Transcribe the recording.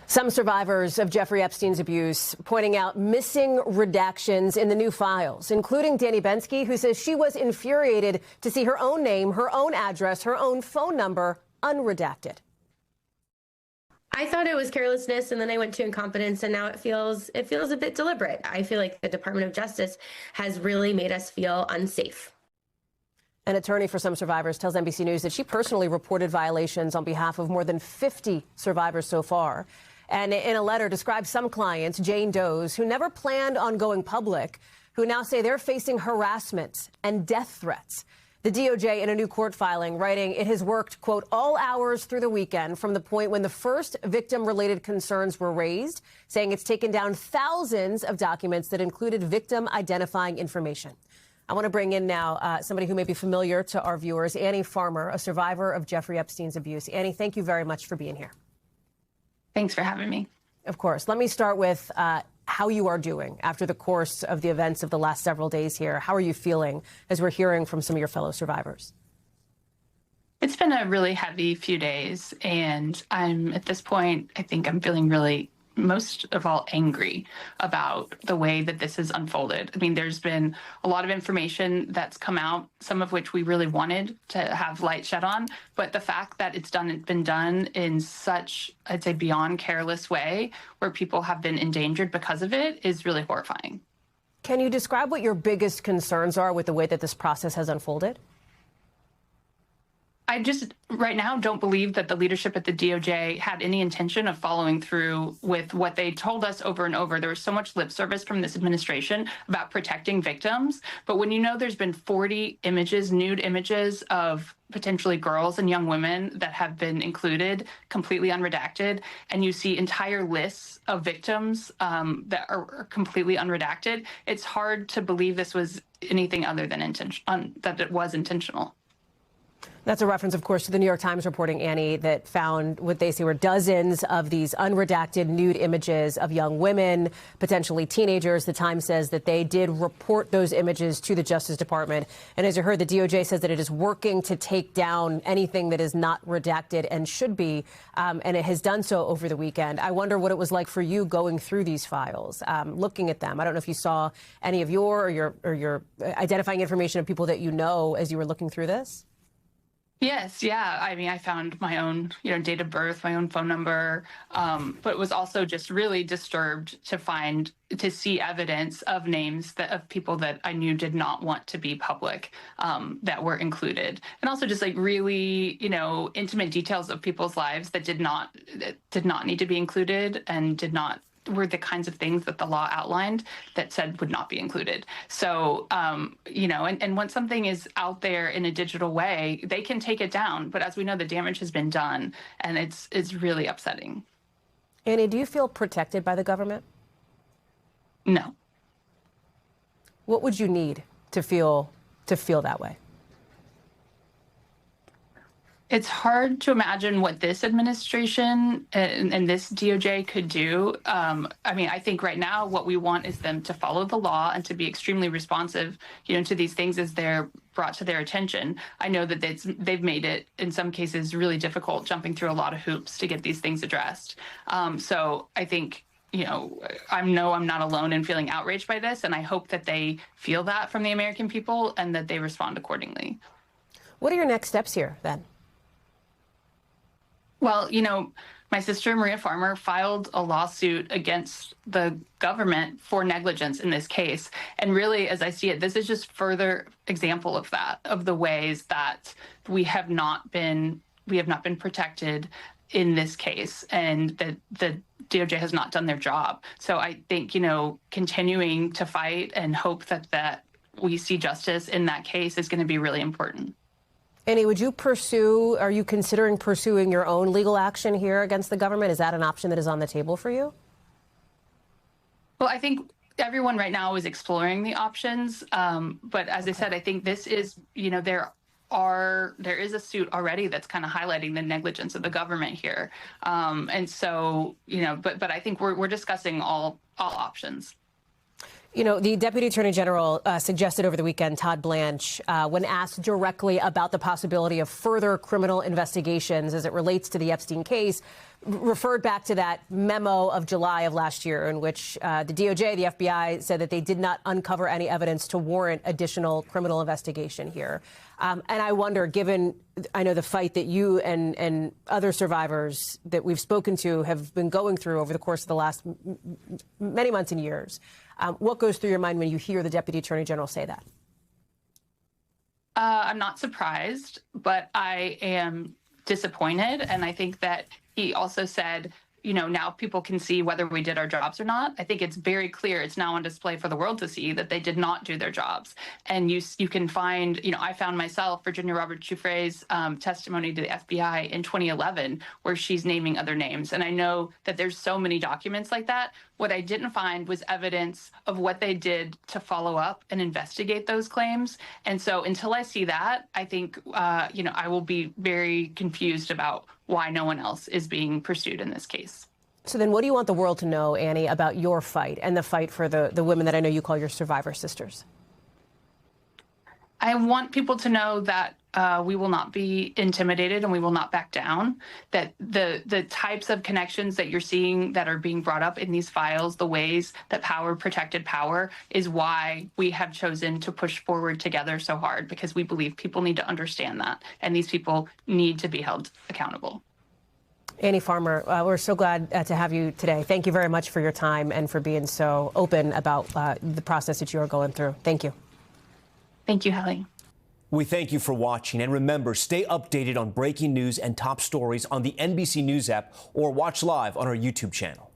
Some survivors of Jeffrey Epstein's abuse pointing out missing redactions in the new files, including Danny Bensky, who says she was infuriated to see her own name, her own address, her own phone number unredacted. I thought it was carelessness, and then I went to incompetence, and now it feels a bit deliberate. I feel like the Department of Justice has really made us feel unsafe. An attorney for some survivors tells NBC News that she personally reported violations on behalf of more than 50 survivors so far. And in a letter describes some clients, Jane Does, who never planned on going public, who now say they're facing harassment and death threats. The DOJ in a new court filing writing it has worked, quote, all hours through the weekend from the point when the first victim-related concerns were raised, saying it's taken down thousands of documents that included victim-identifying information. I want to bring in now somebody who may be familiar to our viewers, Annie Farmer, a survivor of Jeffrey Epstein's abuse. Annie, thank you very much for being here. Thanks for having me. Of course. Let me start with how you are doing after the course of the events of the last several days here. How are you feeling as we're hearing from some of your fellow survivors? It's been a really heavy few days, and I'm at this point, I think I'm feeling really most of all angry about the way that this has unfolded. I mean, there's been a lot of information that's come out, some of which we really wanted to have light shed on, but the fact that it's been done in such, I'd say, beyond careless way, where people have been endangered because of it, is really horrifying. Can you describe what your biggest concerns are with the way that this process has unfolded? I just right now don't believe that the leadership at the DOJ had any intention of following through with what they told us over and over. There was so much lip service from this administration about protecting victims. But when you know there's been 40 images, nude images of potentially girls and young women that have been included, completely unredacted, and you see entire lists of victims that are completely unredacted, it's hard to believe this was anything other than that it was intentional. That's a reference, of course, to the New York Times reporting, Annie, that found what they say were dozens of these unredacted nude images of young women, potentially teenagers. The Times says that they did report those images to the Justice Department. And as you heard, the DOJ says that it is working to take down anything that is not redacted and should be, and it has done so over the weekend. I wonder what it was like for you going through these files, looking at them. I don't know if you saw any of your identifying information of people that you know as you were looking through this. Yes, yeah. I mean, I found my own, date of birth, my own phone number, but was also just really disturbed to see evidence of names of people that I knew did not want to be public, that were included, and also just like really, intimate details of people's lives that did not need to be included and were the kinds of things that the law outlined that said would not be included. So, and once something is out there in a digital way, they can take it down. But as we know, the damage has been done, and it's really upsetting. Annie, do you feel protected by the government? No. What would you need to feel that way? It's hard to imagine what this administration and this DOJ could do. I mean, I think right now what we want is them to follow the law and to be extremely responsive, to these things as they're brought to their attention. I know that they've made it, in some cases, really difficult, jumping through a lot of hoops to get these things addressed. So I think, I'm not alone in feeling outraged by this, and I hope that they feel that from the American people and that they respond accordingly. What are your next steps here, then? Well, my sister, Maria Farmer, filed a lawsuit against the government for negligence in this case. And really, as I see it, this is just further example of that, of the ways that we have not been protected in this case, and that the DOJ has not done their job. So I think, continuing to fight and hope that we see justice in that case is going to be really important. Annie, are you considering pursuing your own legal action here against the government? Is that an option that is on the table for you? Well, I think everyone right now is exploring the options. But as I said, I think this is, there is a suit already that's kind of highlighting the negligence of the government here. And so, but I think we're discussing all options. The Deputy Attorney General suggested over the weekend, Todd Blanche, when asked directly about the possibility of further criminal investigations as it relates to the Epstein case, referred back to that memo of July of last year in which the DOJ, the FBI, said that they did not uncover any evidence to warrant additional criminal investigation here. And I wonder, given, I know the fight that you and other survivors that we've spoken to have been going through over the course of the last many months and years, what goes through your mind when you hear the Deputy Attorney General say that? I'm not surprised, but I am disappointed. And I think that he also said, you know, now people can see whether we did our jobs or not. I think it's very clear. It's now on display for the world to see that they did not do their jobs. And you can find, you know, I found myself Virginia Roberts Giuffre's testimony to the FBI in 2011, where she's naming other names. And I know that there's so many documents like that. What I didn't find was evidence of what they did to follow up and investigate those claims. And so until I see that, I think, you know, I will be very confused about why no one else is being pursued in this case. So then what do you want the world to know, Annie, about your fight and the fight for the women that I know you call your survivor sisters? I want people to know that we will not be intimidated and we will not back down, that the types of connections that you're seeing that are being brought up in these files, the ways that power protected power, is why we have chosen to push forward together so hard, because we believe people need to understand that, and these people need to be held accountable. Annie Farmer, we're so glad to have you today. Thank you very much for your time and for being so open about the process that you are going through. Thank you. Thank you, Hallie. We thank you for watching, and remember, stay updated on breaking news and top stories on the NBC News app or watch live on our YouTube channel.